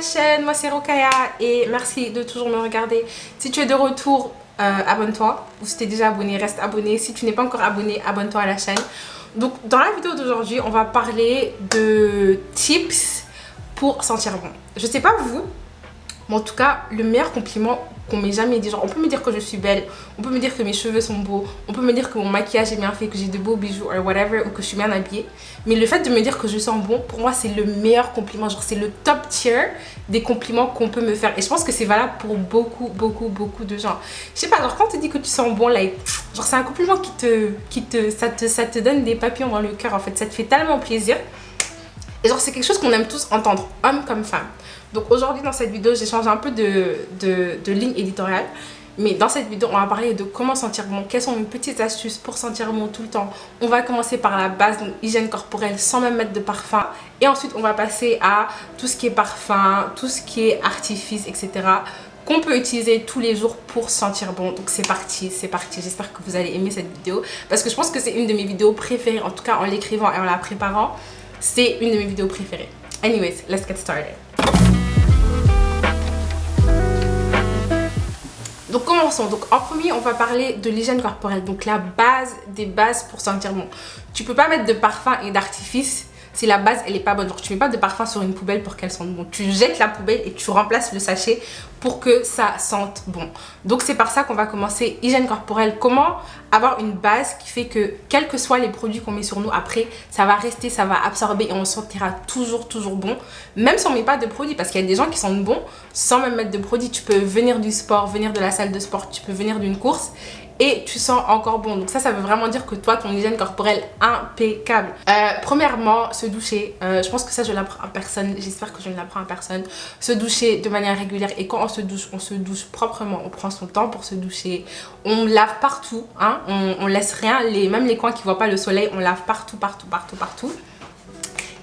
la chaîne, moi c'est Rokaya et merci de toujours me regarder. Si tu es de retour, abonne-toi, ou si tu es déjà abonné, reste abonné. Si tu n'es pas encore abonné, abonne-toi à la chaîne. Donc dans la vidéo d'aujourd'hui, on va parler de tips pour sentir bon. Je sais pas vous, mais en tout cas, le meilleur compliment qu'on m'ait jamais dit, genre on peut me dire que je suis belle, on peut me dire que mes cheveux sont beaux, on peut me dire que mon maquillage est bien fait, que j'ai de beaux bijoux ou whatever, ou que je suis bien habillée, mais le fait de me dire que je sens bon, pour moi c'est le meilleur compliment, genre c'est le top tier des compliments qu'on peut me faire, et je pense que c'est valable pour beaucoup de gens. Je sais pas, genre quand on te dit que tu sens bon, like, genre c'est un compliment ça te donne des papillons dans le cœur en fait, ça te fait tellement plaisir, et genre c'est quelque chose qu'on aime tous entendre, hommes comme femmes. Donc aujourd'hui dans cette vidéo, j'ai changé un peu de ligne éditoriale. Mais dans cette vidéo, on va parler de comment sentir bon, quelles sont mes petites astuces pour sentir bon tout le temps. On va commencer par la base, donc hygiène corporelle sans même mettre de parfum. Et ensuite, on va passer à tout ce qui est parfum, tout ce qui est artifice, etc. qu'on peut utiliser tous les jours pour sentir bon. Donc c'est parti, c'est parti. J'espère que vous allez aimer cette vidéo parce que je pense que c'est une de mes vidéos préférées, en tout cas en l'écrivant et en la préparant. C'est une de mes vidéos préférées. Anyways, let's get started. Donc commençons. Donc en premier, on va parler de l'hygiène corporelle. Donc la base des bases pour sentir bon. Tu peux pas mettre de parfum et d'artifice si la base elle est pas bonne. Genre tu mets pas de parfum sur une poubelle pour qu'elle sente bon. Tu jettes la poubelle et tu remplaces le sachet pour que ça sente bon. Donc c'est par ça qu'on va commencer. Hygiène corporelle. Comment avoir une base qui fait que quels que soient les produits qu'on met sur nous après, ça va rester, ça va absorber et on sentira toujours bon. Même si on met pas de produits, parce qu'il y a des gens qui sentent bon sans même mettre de produits. Tu peux venir du sport, venir de la salle de sport, tu peux venir d'une course et tu sens encore bon. Donc ça veut vraiment dire que toi, ton hygiène corporelle impeccable. Premièrement, se doucher. Je pense que ça, je l'apprends à personne. J'espère que je ne l'apprends à personne. Se doucher de manière régulière. Et quand on se douche proprement. On prend son temps pour se doucher. On lave partout. Hein. On laisse rien. Même les coins qui ne voient pas le soleil, on lave partout.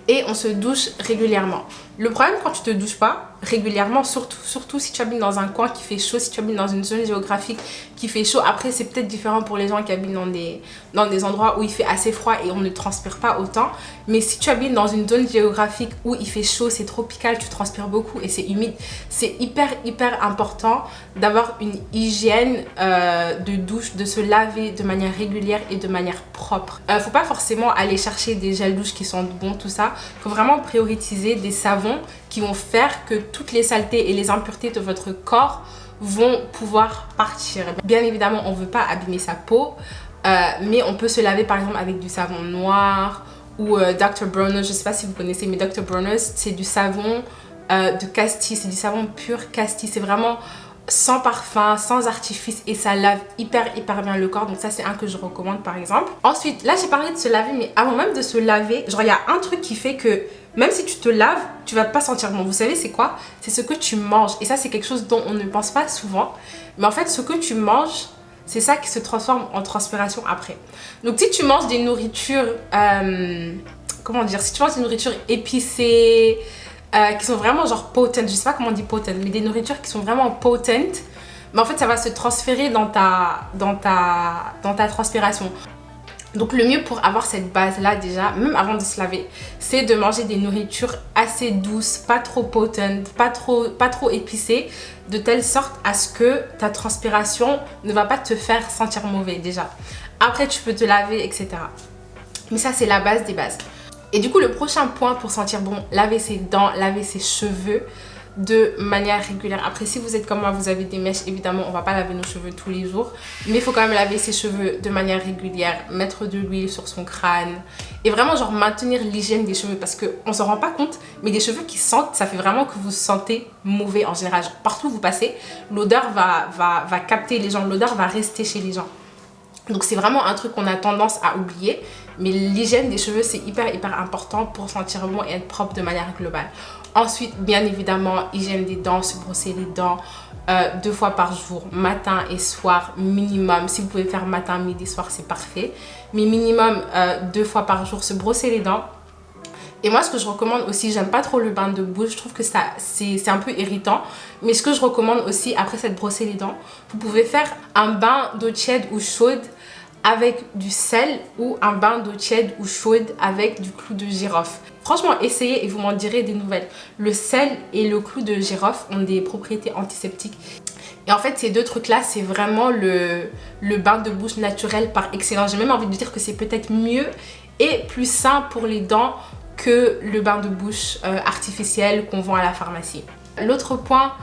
Et on se douche régulièrement. Le problème quand tu te douches pas régulièrement, surtout si tu habites dans un coin qui fait chaud, si tu habites dans une zone géographique qui fait chaud, après c'est peut-être différent pour les gens qui habitent dans des endroits où il fait assez froid et on ne transpire pas autant, mais si tu habites dans une zone géographique où il fait chaud, c'est tropical, tu transpires beaucoup et c'est humide, c'est hyper important d'avoir une hygiène de douche, de se laver de manière régulière et de manière propre. Faut pas forcément aller chercher des gels douche qui sentent bon, tout ça, faut vraiment prioriser des savons qui vont faire que toutes les saletés et les impuretés de votre corps vont pouvoir partir. Bien évidemment, on ne veut pas abîmer sa peau, mais on peut se laver par exemple avec du savon noir ou Dr. Bronner's. Je ne sais pas si vous connaissez, mais Dr. Bronner's, c'est du savon de Castille, c'est du savon pur Castille. C'est vraiment sans parfum, sans artifice et ça lave hyper bien le corps. Donc ça, c'est un que je recommande par exemple. Ensuite, là, j'ai parlé de se laver, mais avant même de se laver, genre il y a un truc qui fait que même si tu te laves, tu vas pas sentir bon. Vous savez c'est quoi? C'est ce que tu manges. Et ça, c'est quelque chose dont on ne pense pas souvent. Mais en fait, ce que tu manges, c'est ça qui se transforme en transpiration après. Donc si tu manges des nourritures, comment dire? Si tu manges des nourritures épicées, qui sont vraiment genre potent, je sais pas comment on dit potent, mais des nourritures qui sont vraiment potent, mais en fait, ça va se transférer dans ta transpiration. Donc le mieux pour avoir cette base là déjà, même avant de se laver, c'est de manger des nourritures assez douces, pas trop potent, pas trop épicées, de telle sorte à ce que ta transpiration ne va pas te faire sentir mauvais déjà. Après tu peux te laver, etc. Mais ça c'est la base des bases. Et du coup le prochain point pour sentir bon, laver ses dents, laver ses cheveux de manière régulière. Après si vous êtes comme moi, vous avez des mèches, évidemment on va pas laver nos cheveux tous les jours, mais il faut quand même laver ses cheveux de manière régulière, mettre de l'huile sur son crâne et vraiment genre maintenir l'hygiène des cheveux parce qu'on s'en rend pas compte, mais des cheveux qui sentent, ça fait vraiment que vous sentez mauvais en général. Genre, partout où vous passez, l'odeur va capter les gens, l'odeur va rester chez les gens. Donc c'est vraiment un truc qu'on a tendance à oublier, mais l'hygiène des cheveux c'est hyper important pour sentir bon et être propre de manière globale. Ensuite, bien évidemment, hygiène des dents, se brosser les dents 2 fois par jour, matin et soir minimum. Si vous pouvez faire matin, midi, soir, c'est parfait. Mais minimum 2 fois par jour, se brosser les dents. Et moi, ce que je recommande aussi, j'aime pas trop le bain de bouche, je trouve que c'est un peu irritant. Mais ce que je recommande aussi, après s'être brossé les dents, vous pouvez faire un bain d'eau tiède ou chaude avec du sel ou un bain d'eau tiède ou chaude avec du clou de girofle. Franchement, essayez et vous m'en direz des nouvelles. Le sel et le clou de girofle ont des propriétés antiseptiques. Et en fait, ces deux trucs-là, c'est vraiment le bain de bouche naturel par excellence. J'ai même envie de dire que c'est peut-être mieux et plus sain pour les dents que le bain de bouche artificiel qu'on vend à la pharmacie. L'autre point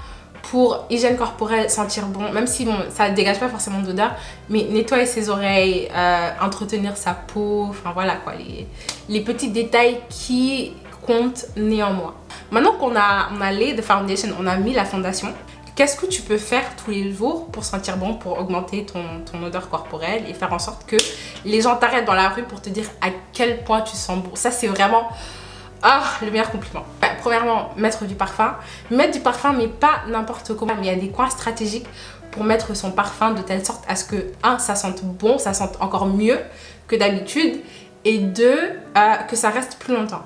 pour hygiène corporelle, sentir bon, même si bon, ça ne dégage pas forcément d'odeur, mais nettoyer ses oreilles, entretenir sa peau, enfin voilà quoi, les petits détails qui comptent néanmoins. Maintenant qu'on a laid the foundation, on a mis la fondation, qu'est-ce que tu peux faire tous les jours pour sentir bon, pour augmenter ton odeur corporelle et faire en sorte que les gens t'arrêtent dans la rue pour te dire à quel point tu sens bon. Ça, c'est vraiment le meilleur compliment. Premièrement, mettre du parfum. Mettre du parfum, mais pas n'importe comment. Mais il y a des coins stratégiques pour mettre son parfum de telle sorte à ce que, un, ça sente bon, ça sente encore mieux que d'habitude. Et deux, que ça reste plus longtemps.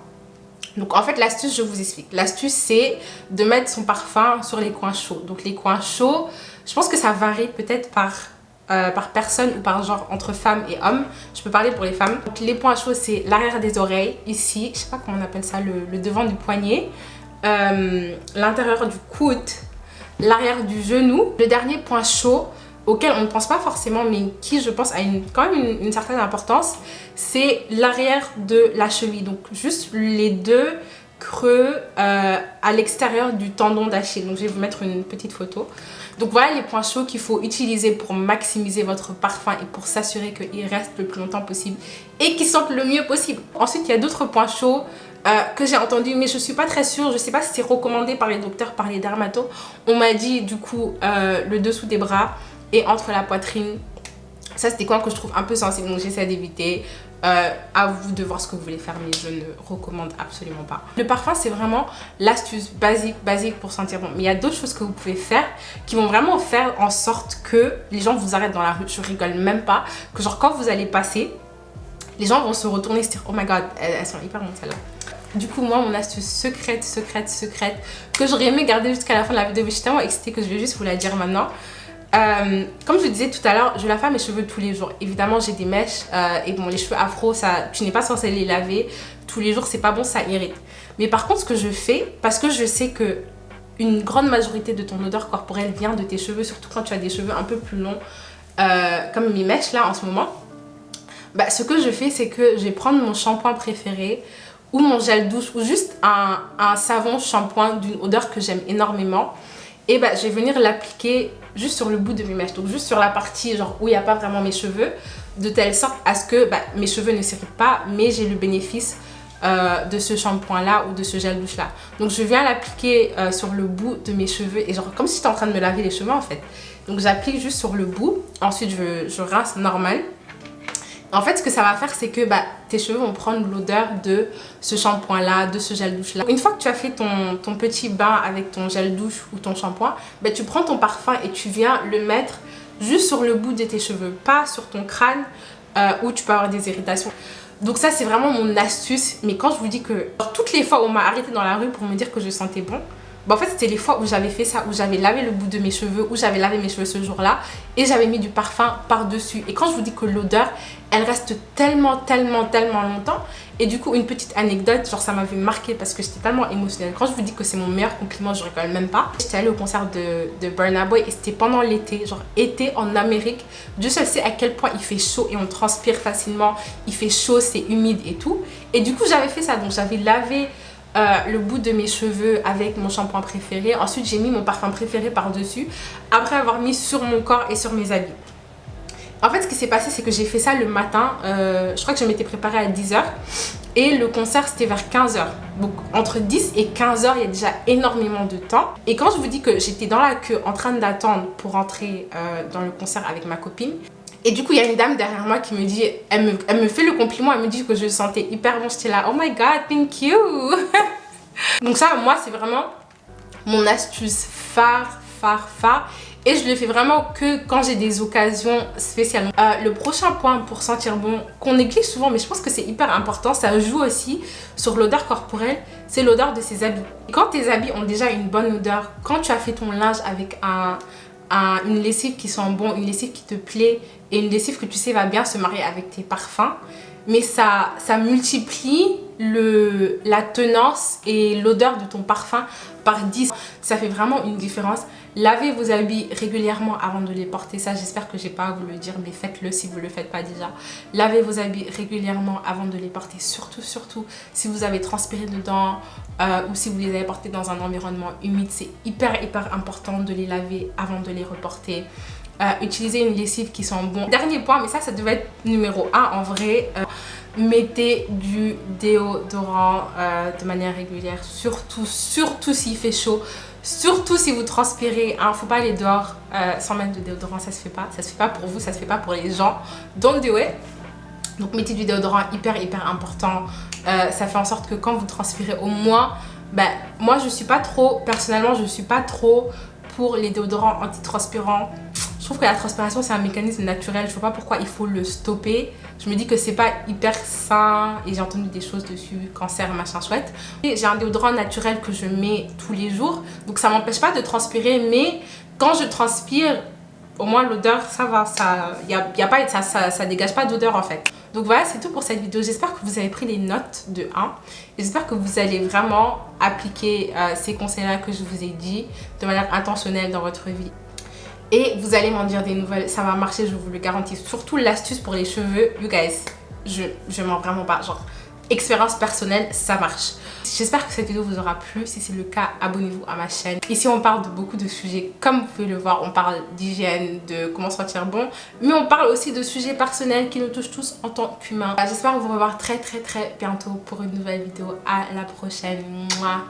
Donc en fait, l'astuce, je vous explique. L'astuce, c'est de mettre son parfum sur les coins chauds. Donc les coins chauds, je pense que ça varie peut-être par personne ou par genre entre femmes et hommes. Je peux parler pour les femmes. Donc les points chauds, c'est l'arrière des oreilles, ici, je sais pas comment on appelle ça, le devant du poignet, l'intérieur du coude, l'arrière du genou. Le dernier point chaud, auquel on ne pense pas forcément, mais qui je pense a quand même une certaine importance, c'est l'arrière de la cheville. Donc juste les deux creux à l'extérieur du tendon d'Achille. Donc je vais vous mettre une petite photo. Donc voilà les points chauds qu'il faut utiliser pour maximiser votre parfum et pour s'assurer qu'il reste le plus longtemps possible et qu'il sente le mieux possible. Ensuite, il y a d'autres points chauds que j'ai entendus, mais je ne suis pas très sûre. Je ne sais pas si c'est recommandé par les docteurs, par les dermatos. On m'a dit du coup le dessous des bras et entre la poitrine. Ça, c'est des coins que je trouve un peu sensibles, donc j'essaie d'éviter. À vous de voir ce que vous voulez faire, mais je ne recommande absolument pas. Le parfum, c'est vraiment l'astuce basique pour sentir bon. Mais il y a d'autres choses que vous pouvez faire qui vont vraiment faire en sorte que les gens vous arrêtent dans la rue. Je rigole même pas. Que genre quand vous allez passer, les gens vont se retourner et se dire oh my god, elles sont hyper bonnes celles-là. Du coup, moi, mon astuce secrète que j'aurais aimé garder jusqu'à la fin de la vidéo, mais je suis tellement excitée que je vais juste vous la dire maintenant. Comme je vous disais tout à l'heure, je lave pas mes cheveux tous les jours. Évidemment, j'ai des mèches et bon, les cheveux afro, ça, tu n'es pas censé les laver tous les jours, c'est pas bon, ça irrite. Mais par contre, ce que je fais, parce que je sais que une grande majorité de ton odeur corporelle vient de tes cheveux, surtout quand tu as des cheveux un peu plus longs, comme mes mèches là en ce moment, bah, ce que je fais, c'est que je vais prendre mon shampoing préféré ou mon gel douche ou juste un savon shampoing d'une odeur que j'aime énormément. Et bah, je vais venir l'appliquer juste sur le bout de mes mèches, donc juste sur la partie genre où il n'y a pas vraiment mes cheveux, de telle sorte à ce que bah, mes cheveux ne s'irritent pas, mais j'ai le bénéfice de ce shampoing là ou de ce gel douche là. Donc je viens l'appliquer sur le bout de mes cheveux et genre comme si j'étais en train de me laver les cheveux en fait. Donc j'applique juste sur le bout, ensuite je rince normal. En fait, ce que ça va faire, c'est que bah, tes cheveux vont prendre l'odeur de ce shampoing-là, de ce gel douche-là. Une fois que tu as fait ton petit bain avec ton gel douche ou ton shampoing, bah, tu prends ton parfum et tu viens le mettre juste sur le bout de tes cheveux, pas sur ton crâne où tu peux avoir des irritations. Donc ça, c'est vraiment mon astuce. Mais quand je vous dis que toutes les fois où on m'a arrêté dans la rue pour me dire que je sentais bon, bah, en fait, c'était les fois où j'avais fait ça, où j'avais lavé le bout de mes cheveux, où j'avais lavé mes cheveux ce jour-là et j'avais mis du parfum par-dessus. Et quand je vous dis que l'odeur, elle reste tellement longtemps. Et du coup, une petite anecdote, genre ça m'avait marqué parce que j'étais tellement émotionnelle. Quand je vous dis que c'est mon meilleur compliment, je rigole même pas. J'étais allée au concert de Burna Boy et c'était pendant l'été, genre été en Amérique. Dieu seul sait à quel point il fait chaud et on transpire facilement. Il fait chaud, c'est humide et tout. Et du coup, j'avais fait ça. Donc j'avais lavé le bout de mes cheveux avec mon shampoing préféré. Ensuite, j'ai mis mon parfum préféré par-dessus après avoir mis sur mon corps et sur mes habits. En fait, ce qui s'est passé, c'est que j'ai fait ça le matin. Je crois que je m'étais préparée à 10h. Et le concert, c'était vers 15h. Donc, entre 10 et 15h, il y a déjà énormément de temps. Et quand je vous dis que j'étais dans la queue en train d'attendre pour entrer dans le concert avec ma copine, et du coup, il y a une dame derrière moi qui me dit, elle me fait le compliment, elle me dit que je sentais hyper bon. J'étais là, oh my god, thank you. Donc ça, moi, c'est vraiment mon astuce phare. Et je le fais vraiment que quand j'ai des occasions spéciales. Le prochain point pour sentir bon, qu'on néglige souvent, mais je pense que c'est hyper important, ça joue aussi sur l'odeur corporelle, c'est l'odeur de ses habits. Et quand tes habits ont déjà une bonne odeur, quand tu as fait ton linge avec une lessive qui sent bon, une lessive qui te plaît et une lessive que tu sais va bien se marier avec tes parfums. Mais ça multiplie la tenance et l'odeur de ton parfum par 10. Ça fait vraiment une différence. Lavez vos habits régulièrement avant de les porter. Ça, j'espère que j'ai pas à vous le dire, mais faites-le si vous ne le faites pas déjà. Lavez vos habits régulièrement avant de les porter. Surtout si vous avez transpiré dedans ou si vous les avez portés dans un environnement humide. C'est hyper important de les laver avant de les reporter. Utilisez une lessive qui sent bon. Dernier point, mais ça devait être numéro 1 en vrai. Mettez du déodorant de manière régulière. Surtout s'il fait chaud. Surtout si vous transpirez. Faut pas aller dehors sans mettre de déodorant. Ça se fait pas. Ça se fait pas pour vous. Ça se fait pas pour les gens. Don't do it. Donc mettez du déodorant hyper important. Ça fait en sorte que quand vous transpirez au moins, moi personnellement je suis pas trop pour les déodorants antitranspirants. Je trouve que la transpiration c'est un mécanisme naturel, je vois pas pourquoi il faut le stopper. Je me dis que c'est pas hyper sain et j'ai entendu des choses dessus, cancer, machin chouette. J'ai un déodorant naturel que je mets tous les jours, donc ça m'empêche pas de transpirer, mais quand je transpire, au moins l'odeur ça va, ça dégage pas d'odeur en fait. Donc voilà, c'est tout pour cette vidéo. J'espère que vous avez pris des notes de 1. J'espère que vous allez vraiment appliquer ces conseils-là que je vous ai dit de manière intentionnelle dans votre vie. Et vous allez m'en dire des nouvelles. Ça va marcher, je vous le garantis. Surtout l'astuce pour les cheveux. You guys, je mens vraiment pas. Genre, expérience personnelle, ça marche. J'espère que cette vidéo vous aura plu. Si c'est le cas, abonnez-vous à ma chaîne. Ici, on parle de beaucoup de sujets. Comme vous pouvez le voir, on parle d'hygiène, de comment se sentir bon. Mais on parle aussi de sujets personnels qui nous touchent tous en tant qu'humains. J'espère vous revoir très bientôt pour une nouvelle vidéo. À la prochaine. Mouah.